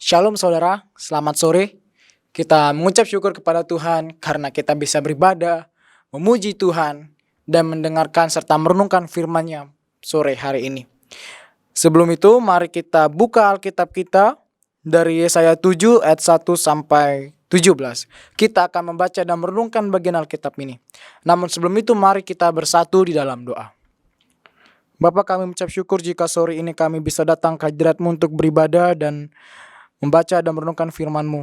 Shalom saudara, selamat sore. Kita mengucap syukur kepada Tuhan karena kita bisa beribadah, memuji Tuhan, dan mendengarkan serta merenungkan firman-Nya sore hari ini. Sebelum itu, mari kita buka Alkitab kita dari Yesaya 7 ayat 1 sampai 17. Kita akan membaca dan merenungkan bagian Alkitab ini. Namun sebelum itu, mari kita bersatu di dalam doa. Bapa, kami mengucap syukur jika sore ini kami bisa datang ke hadirat-Mu untuk beribadah dan membaca dan merenungkan firman-Mu.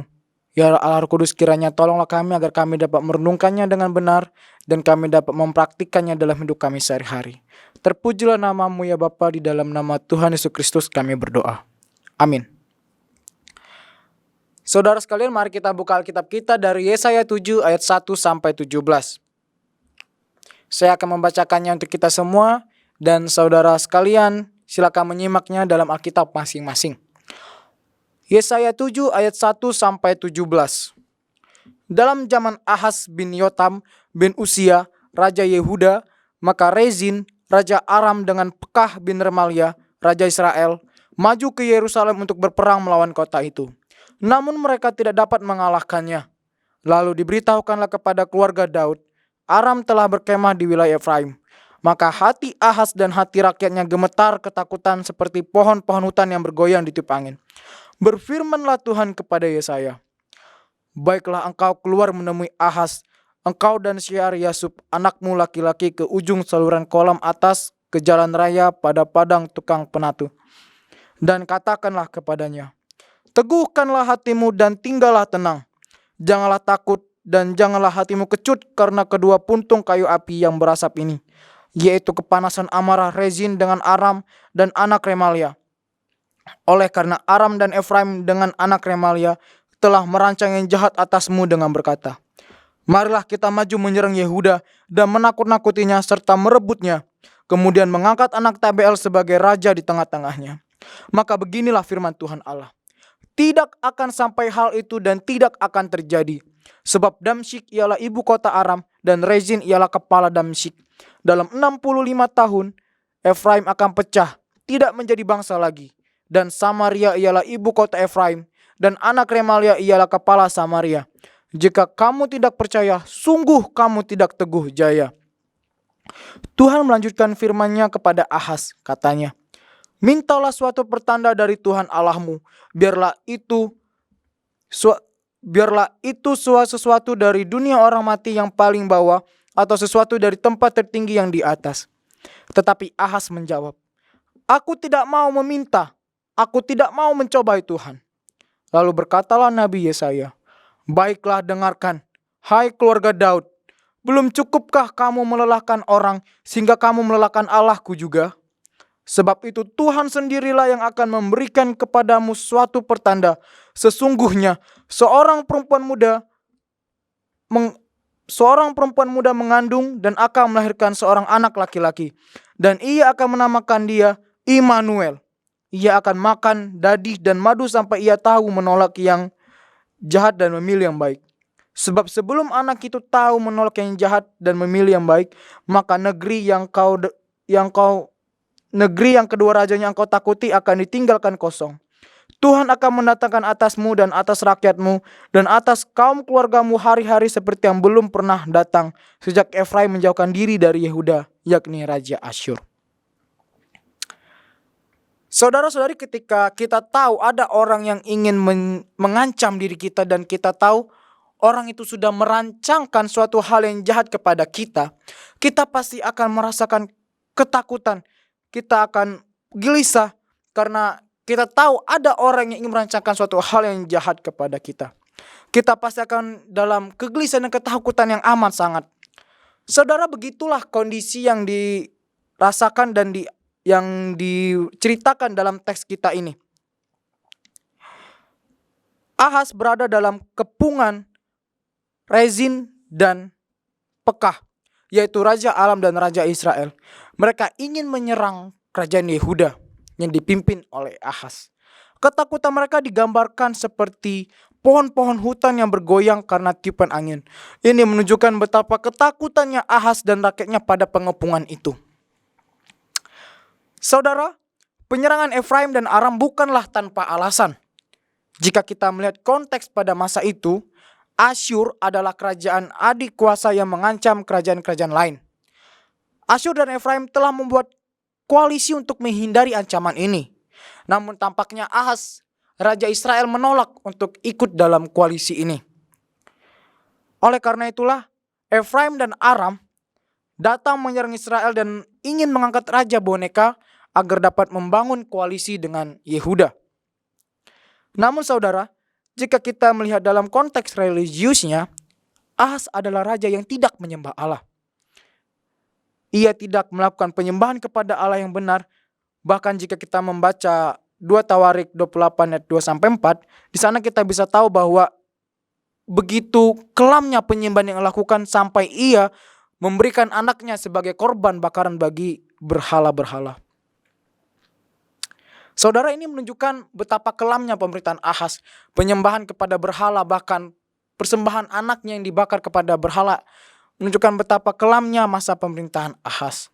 Ya Allah Roh Kudus, kiranya tolonglah kami agar kami dapat merenungkannya dengan benar dan kami dapat mempraktikkannya dalam hidup kami sehari-hari. Terpujilah nama-Mu ya Bapa, di dalam nama Tuhan Yesus Kristus kami berdoa. Amin. Saudara sekalian, mari kita buka Alkitab kita dari Yesaya 7 ayat 1 sampai 17. Saya akan membacakannya untuk kita semua dan saudara sekalian silakan menyimaknya dalam Alkitab masing-masing. Yesaya 7 ayat 1 sampai 17. Dalam zaman Ahaz bin Yotam bin Usia, Raja Yehuda, maka Rezin, Raja Aram dengan Pekah bin Remalia, Raja Israel, maju ke Yerusalem untuk berperang melawan kota itu. Namun mereka tidak dapat mengalahkannya. Lalu diberitahukanlah kepada keluarga Daud, Aram telah berkemah di wilayah Efraim. Maka hati Ahaz dan hati rakyatnya gemetar ketakutan seperti pohon-pohon hutan yang bergoyang ditiup angin. Berfirmanlah Tuhan kepada Yesaya, baiklah engkau keluar menemui Ahaz, engkau dan Syaar-Yasub anakmu laki-laki ke ujung saluran kolam atas ke jalan raya pada padang tukang penatu. Dan katakanlah kepadanya, teguhkanlah hatimu dan tinggallah tenang. Janganlah takut dan janganlah hatimu kecut karena kedua puntung kayu api yang berasap ini, yaitu kepanasan amarah Rezin dengan Aram dan anak Remalia. Oleh karena Aram dan Efraim dengan anak Remalia telah merancang yang jahat atasmu dengan berkata, marilah kita maju menyerang Yehuda dan menakut-nakutinya serta merebutnya, kemudian mengangkat anak Tabeel sebagai raja di tengah-tengahnya. Maka beginilah firman Tuhan Allah, tidak akan sampai hal itu dan tidak akan terjadi, sebab Damsyik ialah ibu kota Aram dan Rezin ialah kepala Damsyik. Dalam 65 tahun Efraim akan pecah, tidak menjadi bangsa lagi. Dan Samaria ialah ibu kota Efraim, dan anak Remalia ialah kepala Samaria. Jika kamu tidak percaya, sungguh kamu tidak teguh jaya. Tuhan melanjutkan firman-Nya kepada Ahaz, katanya, mintalah suatu pertanda dari Tuhan Allahmu, biarlah itu sesuatu dari dunia orang mati yang paling bawah, atau sesuatu dari tempat tertinggi yang di atas. Tetapi Ahaz menjawab, aku tidak mau meminta, aku tidak mau mencobai Tuhan. Lalu berkatalah Nabi Yesaya, baiklah dengarkan, hai keluarga Daud, belum cukupkah kamu melelahkan orang sehingga kamu melelahkan Allahku juga? Sebab itu Tuhan sendirilah yang akan memberikan kepadamu suatu pertanda. Sesungguhnya seorang perempuan muda mengandung dan akan melahirkan seorang anak laki-laki. Dan ia akan menamakan dia Immanuel. Ia akan makan dadih dan madu sampai ia tahu menolak yang jahat dan memilih yang baik. Sebab sebelum anak itu tahu menolak yang jahat dan memilih yang baik, maka negeri yang kedua rajanya engkau takuti akan ditinggalkan kosong. Tuhan akan mendatangkan atasmu dan atas rakyatmu dan atas kaum keluargamu hari-hari seperti yang belum pernah datang sejak Efraim menjauhkan diri dari Yehuda, yakni Raja Asyur. Saudara-saudari, ketika kita tahu ada orang yang ingin mengancam diri kita dan kita tahu orang itu sudah merancangkan suatu hal yang jahat kepada kita, kita pasti akan merasakan ketakutan. Kita akan gelisah karena kita tahu ada orang yang ingin merancangkan suatu hal yang jahat kepada kita. Kita pasti akan dalam kegelisahan dan ketakutan yang amat sangat. Saudara, begitulah kondisi yang dirasakan dan yang diceritakan dalam teks kita ini. Ahaz berada dalam kepungan Rezin dan Pekah, yaitu Raja Aram dan Raja Israel. Mereka ingin menyerang kerajaan Yehuda yang dipimpin oleh Ahaz. Ketakutan mereka digambarkan seperti pohon-pohon hutan yang bergoyang karena tiupan angin. Ini menunjukkan betapa ketakutannya Ahaz dan rakyatnya pada pengepungan itu. Saudara, penyerangan Efraim dan Aram bukanlah tanpa alasan. Jika kita melihat konteks pada masa itu, Asyur adalah kerajaan adik kuasa yang mengancam kerajaan-kerajaan lain. Asyur dan Efraim telah membuat koalisi untuk menghindari ancaman ini. Namun tampaknya Ahaz, Raja Israel, menolak untuk ikut dalam koalisi ini. Oleh karena itulah, Efraim dan Aram datang menyerang Israel dan ingin mengangkat raja boneka agar dapat membangun koalisi dengan Yehuda. Namun saudara, jika kita melihat dalam konteks religiusnya, Ahaz adalah raja yang tidak menyembah Allah. Ia tidak melakukan penyembahan kepada Allah yang benar. Bahkan jika kita membaca 2 Tawarik 28 ayat 2-4, di sana kita bisa tahu bahwa begitu kelamnya penyembahan yang dilakukan sampai ia memberikan anaknya sebagai korban bakaran bagi berhala-berhala. Saudara, ini menunjukkan betapa kelamnya pemerintahan Ahaz. Penyembahan kepada berhala, bahkan persembahan anaknya yang dibakar kepada berhala, menunjukkan betapa kelamnya masa pemerintahan Ahaz.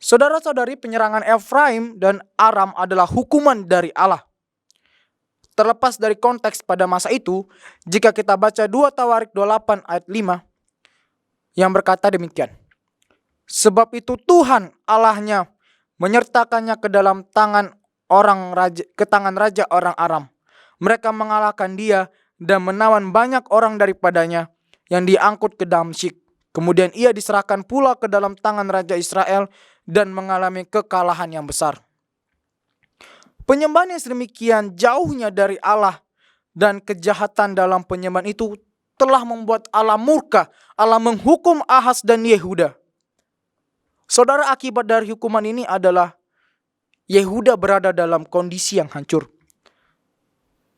Saudara-saudari, penyerangan Efraim dan Aram adalah hukuman dari Allah. Terlepas dari konteks pada masa itu, jika kita baca 2 Tawarik 28 ayat 5 yang berkata demikian. Sebab itu Tuhan Allahnya menyertakannya ke dalam tangan raja orang Aram. Mereka mengalahkan dia dan menawan banyak orang daripadanya yang diangkut ke Damsyik. Kemudian ia diserahkan pula ke dalam tangan Raja Israel dan mengalami kekalahan yang besar. Penyembahan yang sedemikian jauhnya dari Allah dan kejahatan dalam penyembahan itu telah membuat Allah murka. Allah menghukum Ahaz dan Yehuda. Saudara, akibat dari hukuman ini adalah Yehuda berada dalam kondisi yang hancur.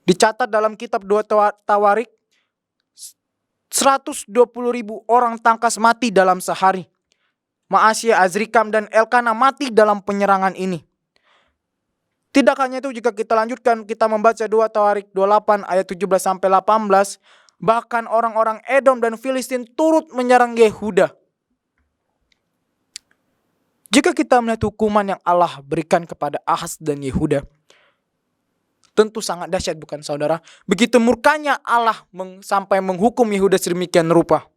Dicatat dalam kitab 2 Tawarik, 120.000 orang tangkas mati dalam sehari. Maasya, Azrikam, dan Elkana mati dalam penyerangan ini. Tidak hanya itu, jika kita lanjutkan, kita membaca 2 Tawarik 28 ayat 17-18, bahkan orang-orang Edom dan Filistin turut menyerang Yehuda. Jika kita melihat hukuman yang Allah berikan kepada Ahaz dan Yehuda, tentu sangat dahsyat, bukan saudara? Begitu murkanya Allah sampai menghukum Yehuda sedemikian rupa.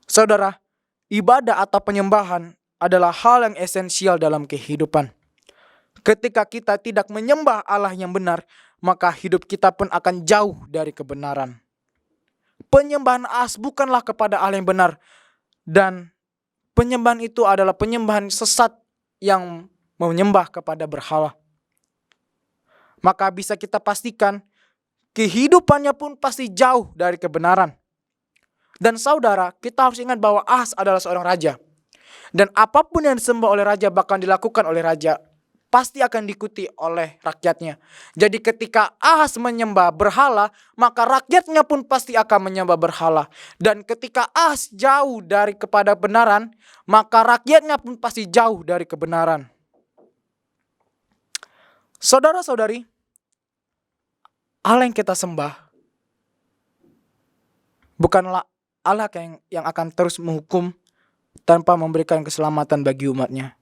Saudara, ibadah atau penyembahan adalah hal yang esensial dalam kehidupan. Ketika kita tidak menyembah Allah yang benar, maka hidup kita pun akan jauh dari kebenaran. Penyembahan Ahaz bukanlah kepada Allah yang benar, dan penyembahan itu adalah penyembahan sesat yang menyembah kepada berhala. Maka bisa kita pastikan kehidupannya pun pasti jauh dari kebenaran. Dan saudara, kita harus ingat bahwa Ahaz adalah seorang raja. Dan apapun yang disembah oleh raja, bahkan dilakukan oleh raja, pasti akan diikuti oleh rakyatnya. Jadi ketika Ahaz menyembah berhala, maka rakyatnya pun pasti akan menyembah berhala. Dan ketika Ahaz jauh dari kepada kebenaran, maka rakyatnya pun pasti jauh dari kebenaran. Saudara-saudari, Allah yang kita sembah bukanlah Allah yang akan terus menghukum tanpa memberikan keselamatan bagi umatnya.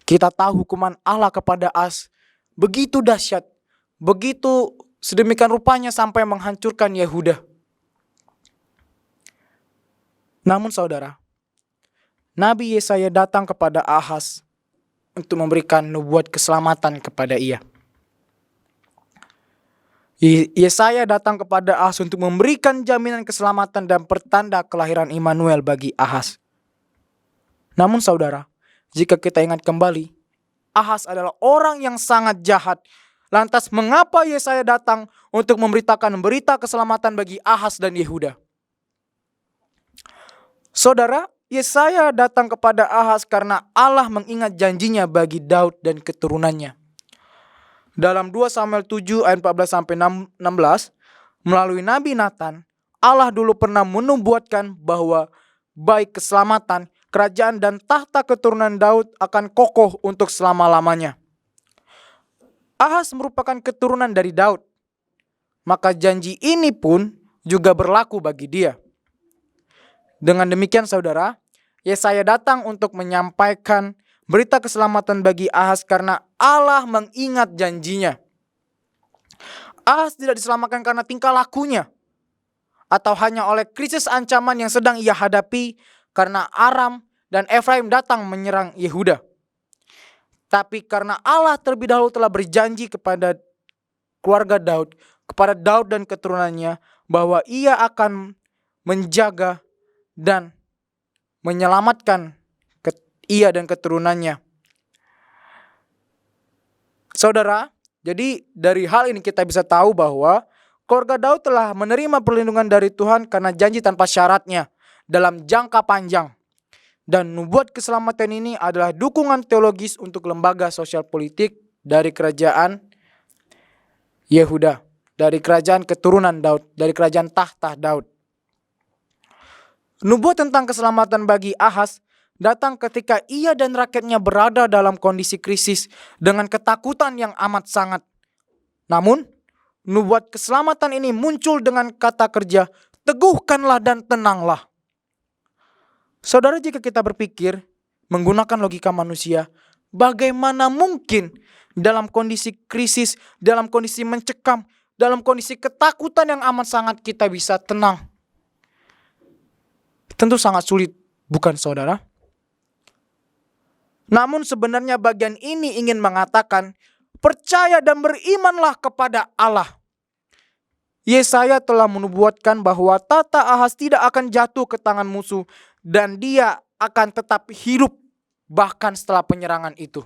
Kita tahu hukuman Allah kepada Ahaz begitu dahsyat, begitu sedemikian rupanya sampai menghancurkan Yehuda. Namun saudara, Nabi Yesaya datang kepada Ahaz untuk memberikan nubuat keselamatan kepada ia. Yesaya datang kepada Ahaz untuk memberikan jaminan keselamatan dan pertanda kelahiran Immanuel bagi Ahaz. Namun saudara, jika kita ingat kembali, Ahaz adalah orang yang sangat jahat. Lantas mengapa Yesaya datang untuk memberitakan berita keselamatan bagi Ahaz dan Yehuda? Saudara, Yesaya datang kepada Ahaz karena Allah mengingat janjinya bagi Daud dan keturunannya. Dalam 2 Samuel 7 ayat 14-16, melalui Nabi Nathan, Allah dulu pernah menubuatkan bahwa baik keselamatan, kerajaan dan tahta keturunan Daud akan kokoh untuk selama-lamanya. Ahaz merupakan keturunan dari Daud. Maka janji ini pun juga berlaku bagi dia. Dengan demikian saudara, Yesaya datang untuk menyampaikan berita keselamatan bagi Ahaz karena Allah mengingat janjinya. Ahaz tidak diselamatkan karena tingkah lakunya, atau hanya oleh krisis ancaman yang sedang ia hadapi karena Aram dan Efraim datang menyerang Yehuda. Tapi karena Allah terlebih dahulu telah berjanji kepada keluarga Daud, kepada Daud dan keturunannya, bahwa ia akan menjaga dan menyelamatkan ia dan keturunannya. Saudara, jadi dari hal ini kita bisa tahu bahwa keluarga Daud telah menerima perlindungan dari Tuhan karena janji tanpa syaratnya dalam jangka panjang. Dan nubuat keselamatan ini adalah dukungan teologis untuk lembaga sosial politik dari kerajaan Yehuda, dari kerajaan keturunan Daud, dari kerajaan tahta Daud. Nubuat tentang keselamatan bagi Ahaz datang ketika ia dan rakyatnya berada dalam kondisi krisis dengan ketakutan yang amat sangat. Namun, nubuat keselamatan ini muncul dengan kata kerja, teguhkanlah dan tenanglah. Saudara, jika kita berpikir menggunakan logika manusia, bagaimana mungkin dalam kondisi krisis, dalam kondisi mencekam, dalam kondisi ketakutan yang amat sangat kita bisa tenang? Tentu sangat sulit, bukan saudara? Namun sebenarnya bagian ini ingin mengatakan, percaya dan berimanlah kepada Allah. Yesaya telah menubuatkan bahwa tata Ahaz tidak akan jatuh ke tangan musuh dan dia akan tetap hidup bahkan setelah penyerangan itu.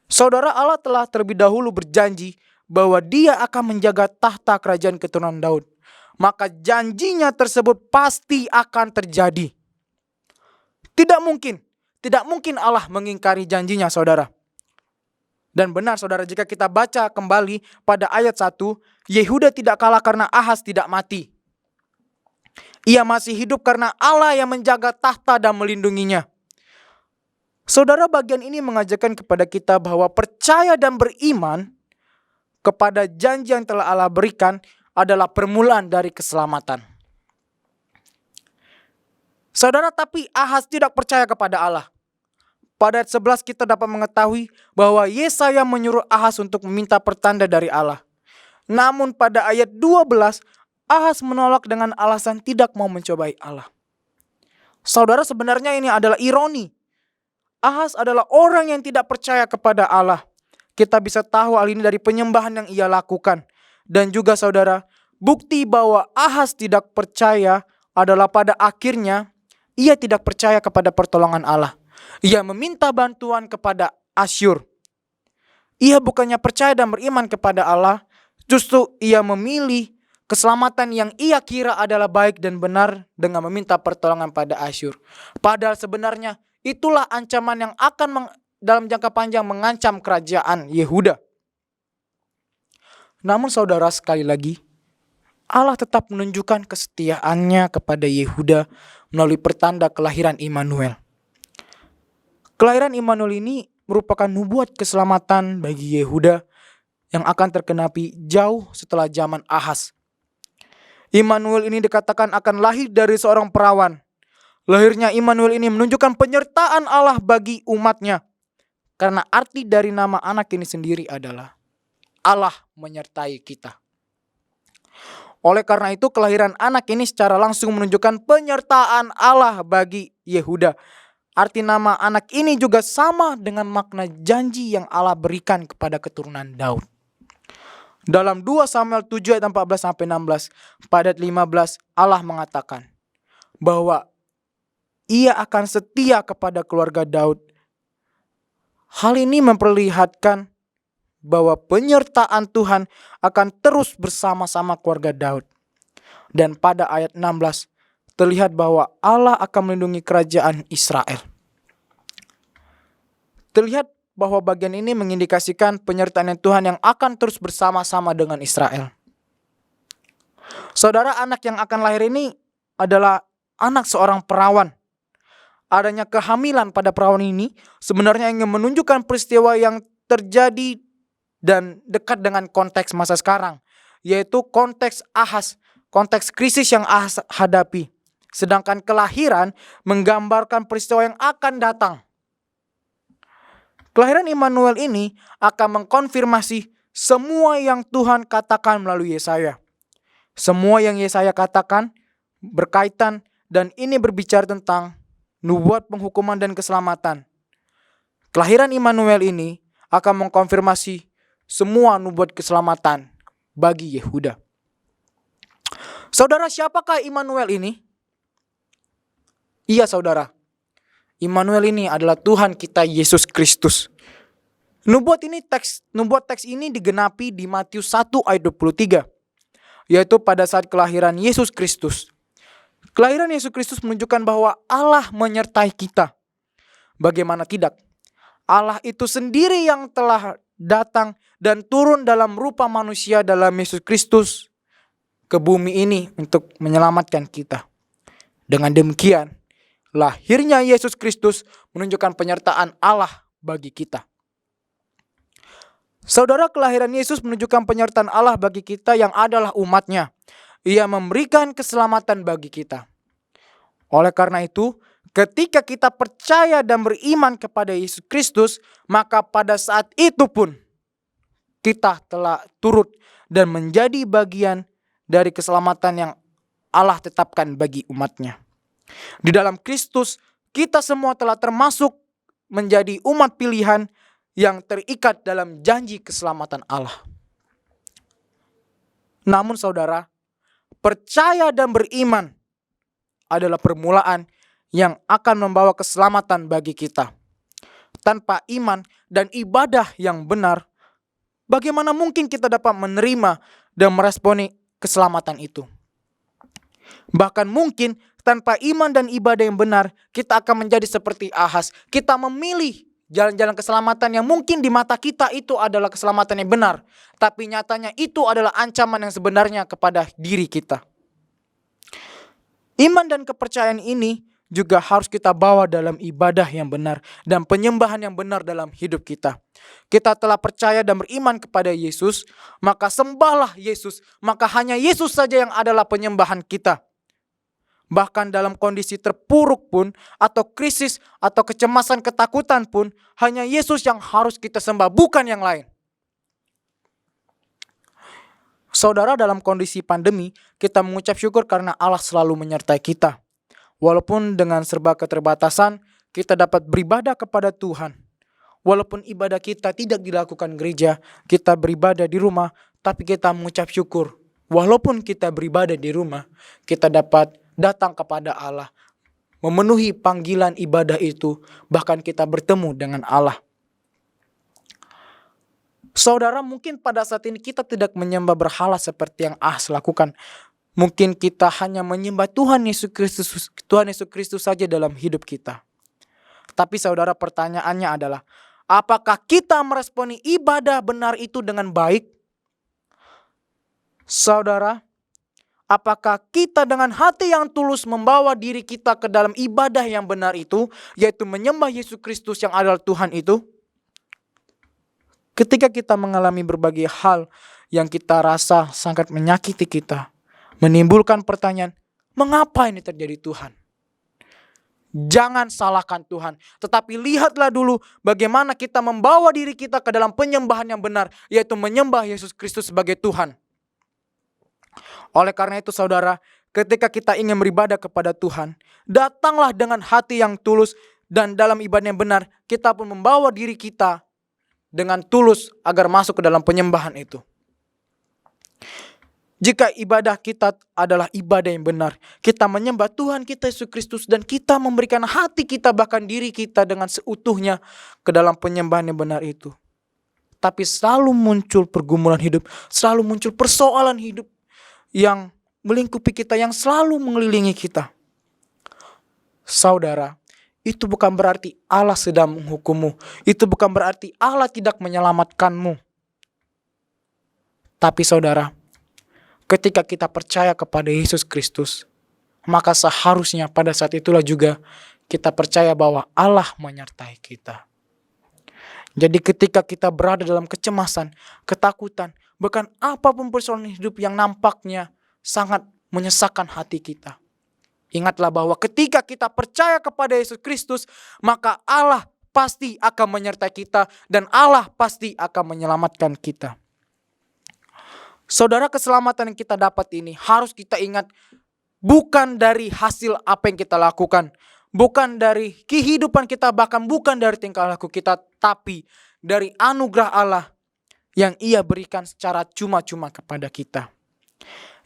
Saudara, Allah telah terlebih dahulu berjanji bahwa dia akan menjaga tahta kerajaan keturunan Daud. Maka janjinya tersebut pasti akan terjadi. Tidak mungkin Allah mengingkari janjinya, saudara. Dan benar, saudara, jika kita baca kembali pada ayat 1, Yehuda tidak kalah karena Ahaz tidak mati. Ia masih hidup karena Allah yang menjaga tahta dan melindunginya. Saudara, bagian ini mengajarkan kepada kita bahwa percaya dan beriman kepada janji yang telah Allah berikan adalah permulaan dari keselamatan. Saudara, tapi Ahaz tidak percaya kepada Allah. Pada ayat 11 kita dapat mengetahui bahwa Yesaya menyuruh Ahaz untuk meminta pertanda dari Allah. Namun pada ayat 12, Ahaz menolak dengan alasan tidak mau mencobai Allah. Saudara, sebenarnya ini adalah ironi. Ahaz adalah orang yang tidak percaya kepada Allah. Kita bisa tahu hal ini dari penyembahan yang ia lakukan. Dan juga saudara, bukti bahwa Ahaz tidak percaya adalah pada akhirnya ia tidak percaya kepada pertolongan Allah. Ia meminta bantuan kepada Asyur. Ia bukannya percaya dan beriman kepada Allah, justru ia memilih keselamatan yang ia kira adalah baik dan benar dengan meminta pertolongan pada Asyur. Padahal sebenarnya itulah ancaman yang akan dalam jangka panjang mengancam kerajaan Yehuda. Namun saudara, sekali lagi, Allah tetap menunjukkan kesetiaannya kepada Yehuda melalui pertanda kelahiran Immanuel. Kelahiran Immanuel ini merupakan nubuat keselamatan bagi Yehuda yang akan tergenapi jauh setelah zaman Ahaz. Immanuel ini dikatakan akan lahir dari seorang perawan. Lahirnya Immanuel ini menunjukkan penyertaan Allah bagi umatnya. Karena arti dari nama anak ini sendiri adalah Allah menyertai kita. Oleh karena itu kelahiran anak ini secara langsung menunjukkan penyertaan Allah bagi Yehuda. Arti nama anak ini juga sama dengan makna janji yang Allah berikan kepada keturunan Daud. Dalam 2 Samuel 7 ayat 14-16, pada ayat 15 Allah mengatakan bahwa ia akan setia kepada keluarga Daud. Hal ini memperlihatkan bahwa penyertaan Tuhan akan terus bersama-sama keluarga Daud. Dan pada ayat 16 terlihat bahwa Allah akan melindungi kerajaan Israel. Terlihat bahwa bagian ini mengindikasikan penyertaan Tuhan yang akan terus bersama-sama dengan Israel. Saudara, anak yang akan lahir ini adalah anak seorang perawan. Adanya kehamilan pada perawan ini sebenarnya ingin menunjukkan peristiwa yang terjadi dan dekat dengan konteks masa sekarang, yaitu konteks Ahaz, konteks krisis yang Ahaz hadapi. Sedangkan kelahiran menggambarkan peristiwa yang akan datang, Kelahiran Immanuel ini akan mengkonfirmasi semua yang Tuhan katakan melalui Yesaya. Semua yang Yesaya katakan berkaitan dan ini berbicara tentang nubuat penghukuman dan keselamatan. Kelahiran Immanuel ini akan mengkonfirmasi semua nubuat keselamatan bagi Yehuda. Saudara, siapakah Immanuel ini? Iya saudara, Immanuel ini adalah Tuhan kita Yesus Kristus. Nubuat teks ini digenapi di Matius 1 ayat 23, yaitu pada saat kelahiran Yesus Kristus. Kelahiran Yesus Kristus menunjukkan bahwa Allah menyertai kita. Bagaimana tidak? Allah itu sendiri yang telah datang dan turun dalam rupa manusia dalam Yesus Kristus ke bumi ini untuk menyelamatkan kita. Dengan demikian, lahirnya Yesus Kristus menunjukkan penyertaan Allah bagi kita. Saudara, kelahiran Yesus menunjukkan penyertaan Allah bagi kita yang adalah umatnya. Ia memberikan keselamatan bagi kita. Oleh karena itu, ketika kita percaya dan beriman kepada Yesus Kristus, maka pada saat itu pun kita telah turut dan menjadi bagian dari keselamatan yang Allah tetapkan bagi umatnya. Di dalam Kristus, kita semua telah termasuk menjadi umat pilihan yang terikat dalam janji keselamatan Allah. Namun saudara, percaya dan beriman adalah permulaan yang akan membawa keselamatan bagi kita. Tanpa iman dan ibadah yang benar, bagaimana mungkin kita dapat menerima dan meresponi keselamatan itu? Bahkan mungkin tanpa iman dan ibadah yang benar, kita akan menjadi seperti Ahaz. Kita memilih jalan-jalan keselamatan yang mungkin di mata kita itu adalah keselamatan yang benar, tapi nyatanya itu adalah ancaman yang sebenarnya kepada diri kita. Iman dan kepercayaan ini juga harus kita bawa dalam ibadah yang benar dan penyembahan yang benar dalam hidup kita. Kita telah percaya dan beriman kepada Yesus, maka sembahlah Yesus, maka hanya Yesus saja yang adalah penyembahan kita. Bahkan dalam kondisi terpuruk pun, atau krisis, atau kecemasan, ketakutan pun, hanya Yesus yang harus kita sembah, bukan yang lain. Saudara, dalam kondisi pandemi, kita mengucap syukur karena Allah selalu menyertai kita. Walaupun dengan serba keterbatasan, kita dapat beribadah kepada Tuhan. Walaupun ibadah kita tidak dilakukan gereja, kita beribadah di rumah, tapi kita mengucap syukur. Walaupun kita beribadah di rumah, kita dapat datang kepada Allah, memenuhi panggilan ibadah itu, bahkan kita bertemu dengan Allah. Saudara, mungkin pada saat ini kita tidak menyembah berhala seperti yang Ahaz lakukan. Mungkin kita hanya menyembah Tuhan Yesus Kristus saja dalam hidup kita. Tapi saudara, pertanyaannya adalah, apakah kita meresponi ibadah benar itu dengan baik? Saudara, apakah kita dengan hati yang tulus membawa diri kita ke dalam ibadah yang benar itu, yaitu menyembah Yesus Kristus yang adalah Tuhan itu? Ketika kita mengalami berbagai hal yang kita rasa sangat menyakiti kita, menimbulkan pertanyaan, mengapa ini terjadi Tuhan? Jangan salahkan Tuhan, tetapi lihatlah dulu bagaimana kita membawa diri kita ke dalam penyembahan yang benar, yaitu menyembah Yesus Kristus sebagai Tuhan. Oleh karena itu saudara, ketika kita ingin beribadah kepada Tuhan, datanglah dengan hati yang tulus, dan dalam ibadah yang benar, kita pun membawa diri kita dengan tulus agar masuk ke dalam penyembahan itu. Jika ibadah kita adalah ibadah yang benar, kita menyembah Tuhan kita Yesus Kristus, dan kita memberikan hati kita, bahkan diri kita dengan seutuhnya ke dalam penyembahan yang benar itu. Tapi selalu muncul pergumulan hidup, selalu muncul persoalan hidup yang melingkupi kita, yang selalu mengelilingi kita. Saudara, itu bukan berarti Allah sedang menghukummu. Itu bukan berarti Allah tidak menyelamatkanmu. Tapi saudara, ketika kita percaya kepada Yesus Kristus, maka seharusnya pada saat itulah juga kita percaya bahwa Allah menyertai kita. Jadi ketika kita berada dalam kecemasan, ketakutan, bahkan apapun persoalan hidup yang nampaknya sangat menyesakkan hati kita, ingatlah bahwa ketika kita percaya kepada Yesus Kristus, maka Allah pasti akan menyertai kita dan Allah pasti akan menyelamatkan kita. Saudara, keselamatan yang kita dapat ini harus kita ingat bukan dari hasil apa yang kita lakukan, bukan dari kehidupan kita, bahkan bukan dari tingkah laku kita, tapi dari anugerah Allah yang Ia berikan secara cuma-cuma kepada kita.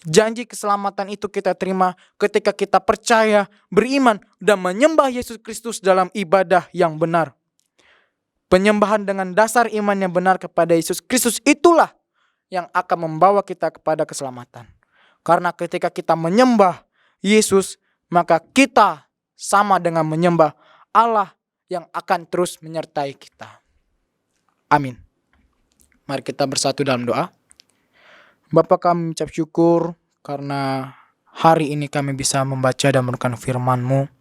Janji keselamatan itu kita terima ketika kita percaya, beriman, dan menyembah Yesus Kristus dalam ibadah yang benar. Penyembahan dengan dasar iman yang benar kepada Yesus Kristus itulah yang akan membawa kita kepada keselamatan. Karena ketika kita menyembah Yesus, maka kita sama dengan menyembah Allah yang akan terus menyertai kita. Amin. Mari kita bersatu dalam doa. Bapa, kami mengucap syukur karena hari ini kami bisa membaca dan merenungkan firman-Mu.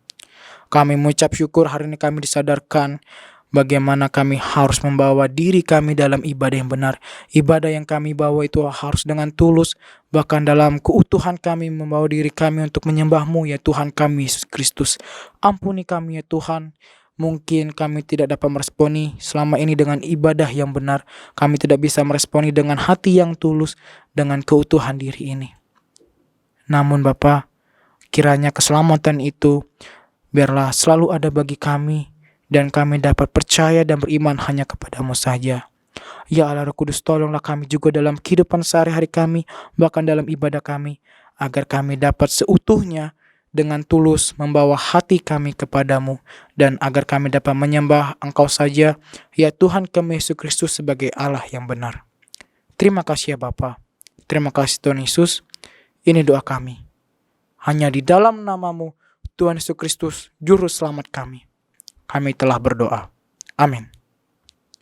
Kami mengucap syukur hari ini kami disadarkan bagaimana kami harus membawa diri kami dalam ibadah yang benar. Ibadah yang kami bawa itu harus dengan tulus. Bahkan dalam keutuhan kami membawa diri kami untuk menyembah-Mu, ya Tuhan kami Yesus Kristus. Ampuni kami ya Tuhan. Mungkin kami tidak dapat meresponi selama ini dengan ibadah yang benar. Kami tidak bisa meresponi dengan hati yang tulus, dengan keutuhan diri ini. Namun Bapa, kiranya keselamatan itu biarlah selalu ada bagi kami, dan kami dapat percaya dan beriman hanya kepada-Mu saja. Ya Allah Roh Kudus, tolonglah kami juga dalam kehidupan sehari-hari kami, bahkan dalam ibadah kami, agar kami dapat seutuhnya dengan tulus membawa hati kami kepada-Mu, dan agar kami dapat menyembah Engkau saja, ya Tuhan kami Yesus Kristus sebagai Allah yang benar. Terima kasih ya Bapa. Terima kasih Tuhan Yesus. Ini doa kami. Hanya di dalam nama-Mu, Tuhan Yesus Kristus, Juru Selamat kami telah berdoa. Amin.